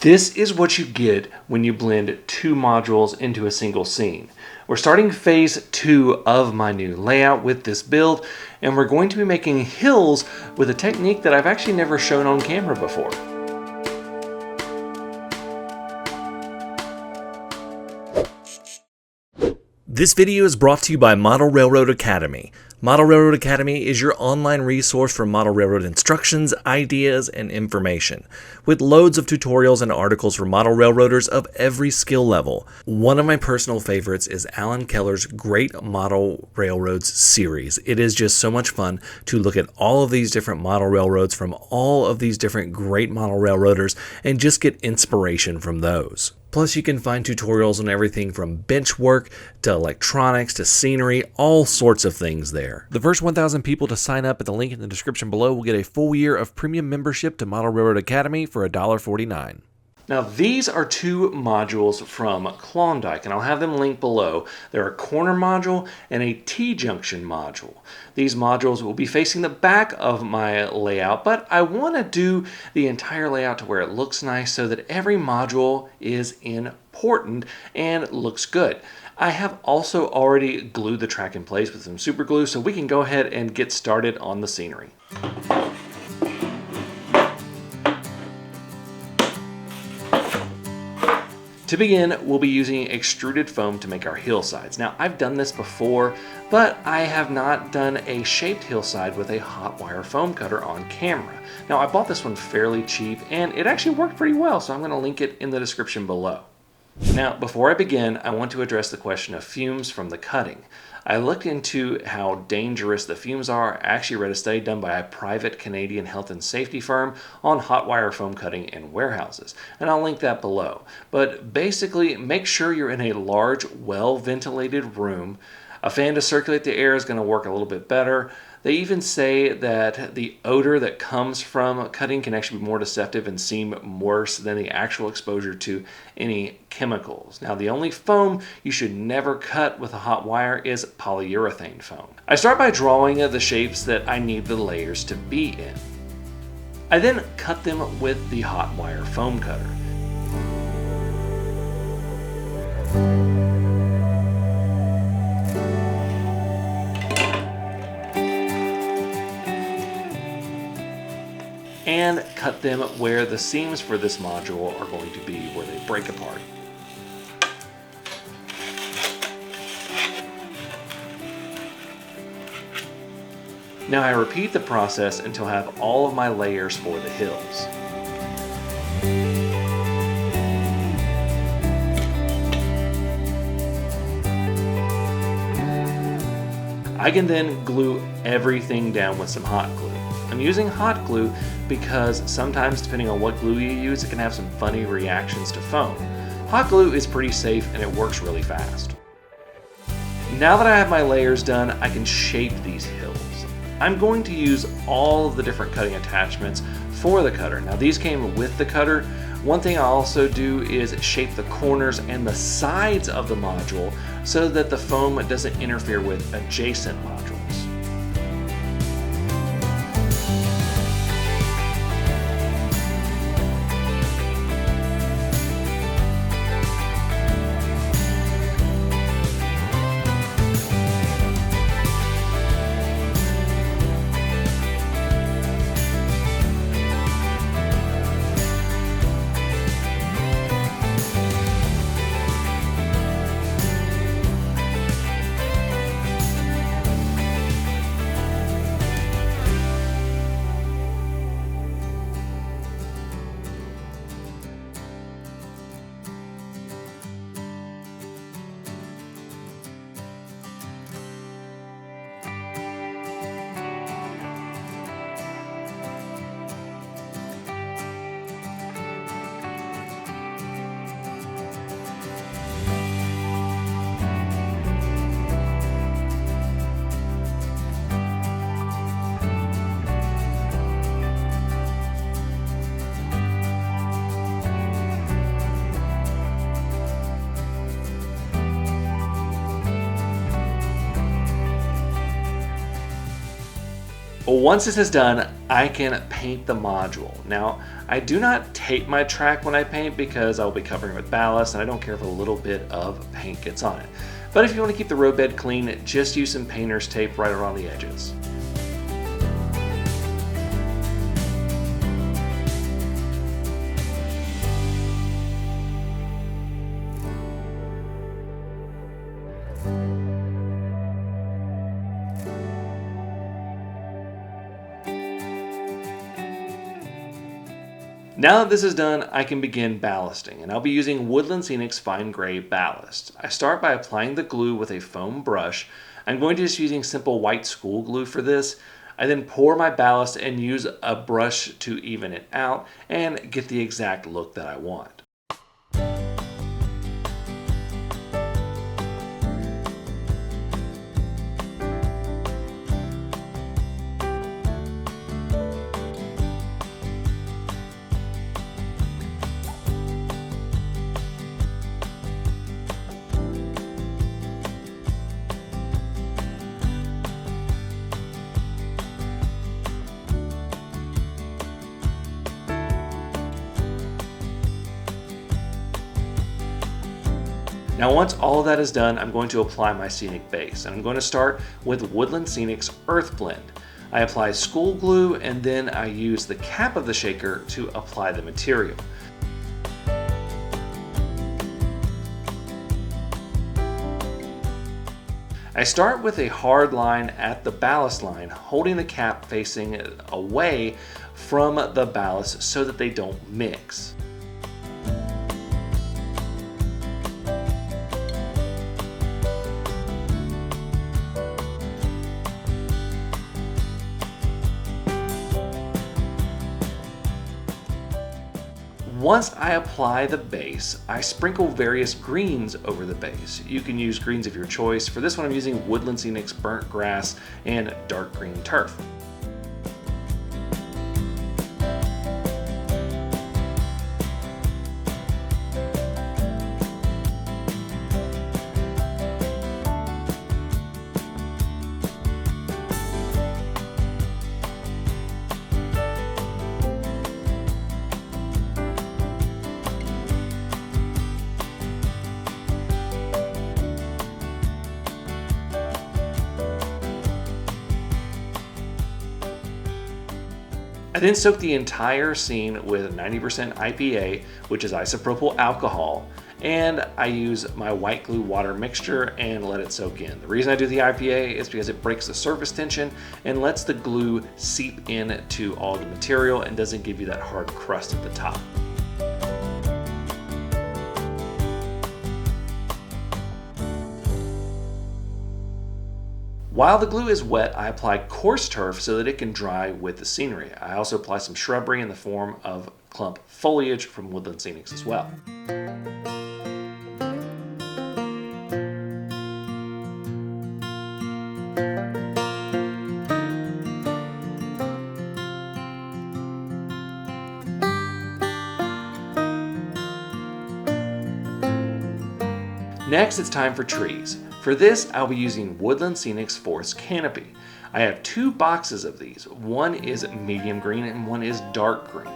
This is what you get when you blend two modules into a single scene. We're starting phase 2 of my new layout with this build, and we're going to be making hills with a technique that I've actually never shown on camera before. This video is brought to you by Model Railroad Academy. Model Railroad Academy is your online resource for model railroad instructions, ideas, and information, with loads of tutorials and articles for model railroaders of every skill level. One of my personal favorites is Alan Keller's Great Model Railroads series. It is just so much fun to look at all of these different model railroads from all of these different great model railroaders and just get inspiration from those. Plus, you can find tutorials on everything from bench work to electronics to scenery, all sorts of things there. The first 1,000 people to sign up at the link in the description below will get a full year of premium membership to Model Railroad Academy for $1.49. Now these are two modules from Klawndyke, and I'll have them linked below. They're a corner module and a T-junction module. These modules will be facing the back of my layout, but I want to do the entire layout to where it looks nice so that every module is important and looks good. I have also already glued the track in place with some super glue, so we can go ahead and get started on the scenery. To begin, we'll be using extruded foam to make our hillsides. Now, I've done this before, but I have not done a shaped hillside with a hot wire foam cutter on camera. Now, I bought this one fairly cheap, and it actually worked pretty well, so I'm going to link it in the description below. Now, before I begin, I want to address the question of fumes from the cutting. I looked into how dangerous the fumes are. I actually read a study done by a private Canadian health and safety firm on hot wire foam cutting in warehouses, and I'll link that below. But basically, make sure you're in a large, well-ventilated room. A fan to circulate the air is going to work a little bit better. They even say that the odor that comes from cutting can actually be more deceptive and seem worse than the actual exposure to any chemicals. Now, the only foam you should never cut with a hot wire is polyurethane foam. I start by drawing the shapes that I need the layers to be in. I then cut them with the hot wire foam cutter. And cut them where the seams for this module are going to be, where they break apart. Now I repeat the process until I have all of my layers for the hills. I can then glue everything down with some hot glue. I'm using hot glue because sometimes, depending on what glue you use, it can have some funny reactions to foam. Hot glue is pretty safe and it works really fast. Now that I have my layers done, I can shape these hills. I'm going to use all of the different cutting attachments for the cutter. Now these came with the cutter. One thing I also do is shape the corners and the sides of the module so that the foam doesn't interfere with adjacent modules. Once this is done, I can paint the module. Now, I do not tape my track when I paint because I'll be covering it with ballast and I don't care if a little bit of paint gets on it. But if you want to keep the roadbed clean, just use some painter's tape right around the edges. Now that this is done, I can begin ballasting, and I'll be using Woodland Scenic's Fine Gray Ballast. I start by applying the glue with a foam brush. I'm going to just using simple white school glue for this. I then pour my ballast and use a brush to even it out and get the exact look that I want. Now once all of that is done, I'm going to apply my scenic base, and I'm going to start with Woodland Scenic's Earth Blend. I apply school glue and then I use the cap of the shaker to apply the material. I start with a hard line at the ballast line, holding the cap facing away from the ballast so that they don't mix. Once I apply the base, I sprinkle various greens over the base. You can use greens of your choice. For this one, I'm using Woodland Scenic's Burnt Grass and Dark Green Turf. I then soak the entire scene with 90% IPA, which is isopropyl alcohol, and I use my white glue water mixture and let it soak in. The reason I do the IPA is because it breaks the surface tension and lets the glue seep into all the material and doesn't give you that hard crust at the top. While the glue is wet, I apply coarse turf so that it can dry with the scenery. I also apply some shrubbery in the form of clump foliage from Woodland Scenics as well. Next, it's time for trees. For this, I'll be using Woodland Scenic's Forest Canopy. I have two boxes of these. One is medium green and one is dark green.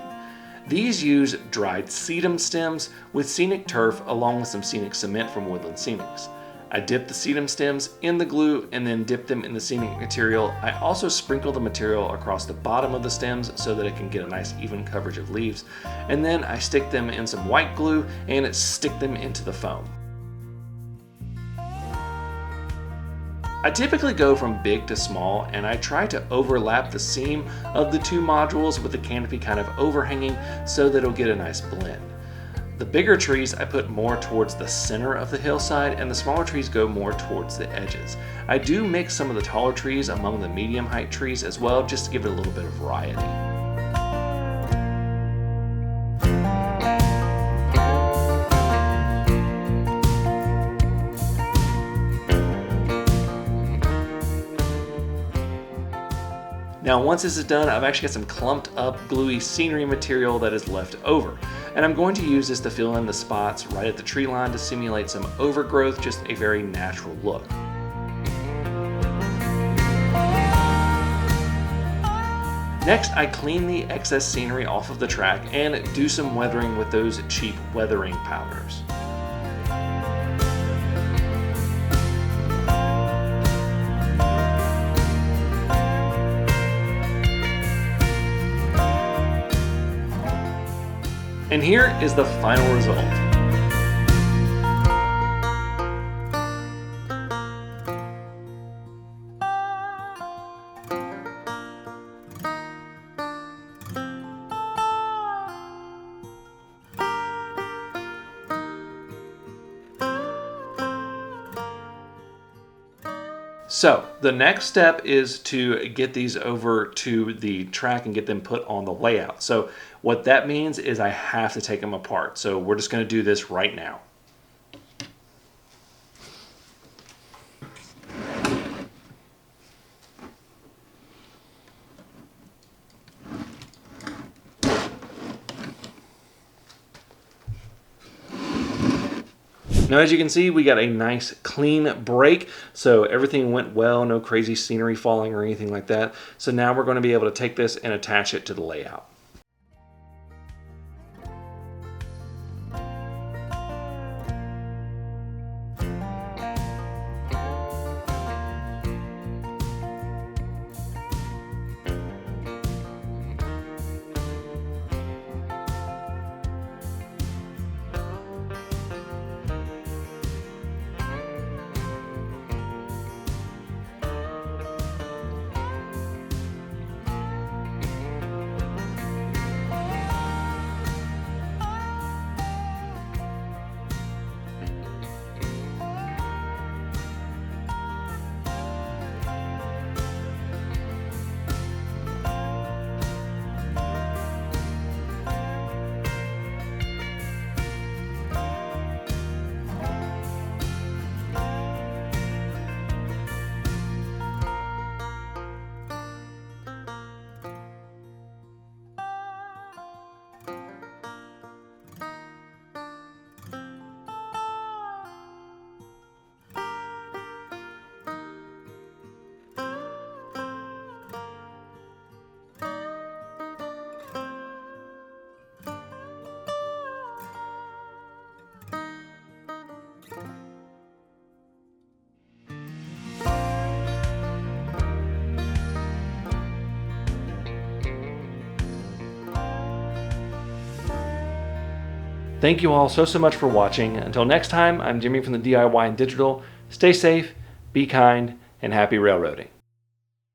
These use dried sedum stems with scenic turf along with some scenic cement from Woodland Scenics. I dip the sedum stems in the glue and then dip them in the scenic material. I also sprinkle the material across the bottom of the stems so that it can get a nice even coverage of leaves. And then I stick them in some white glue and stick them into the foam. I typically go from big to small, and I try to overlap the seam of the two modules with the canopy kind of overhanging so that it'll get a nice blend. The bigger trees I put more towards the center of the hillside, and the smaller trees go more towards the edges. I do mix some of the taller trees among the medium height trees as well, just to give it a little bit of variety. Now once this is done, I've actually got some clumped up gluey scenery material that is left over. And I'm going to use this to fill in the spots right at the tree line to simulate some overgrowth, just a very natural look. Next, I clean the excess scenery off of the track and do some weathering with those cheap weathering powders. And here is the final result. So the next step is to get these over to the track and get them put on the layout. So what that means is I have to take them apart. So we're just going to do this right now. Now, as you can see, we got a nice clean break, so everything went well, no crazy scenery falling or anything like that. So now we're going to be able to take this and attach it to the layout. Thank you all so much for watching. Until next time, I'm Jimmy from the DIY and Digital. Stay safe, be kind, and happy railroading.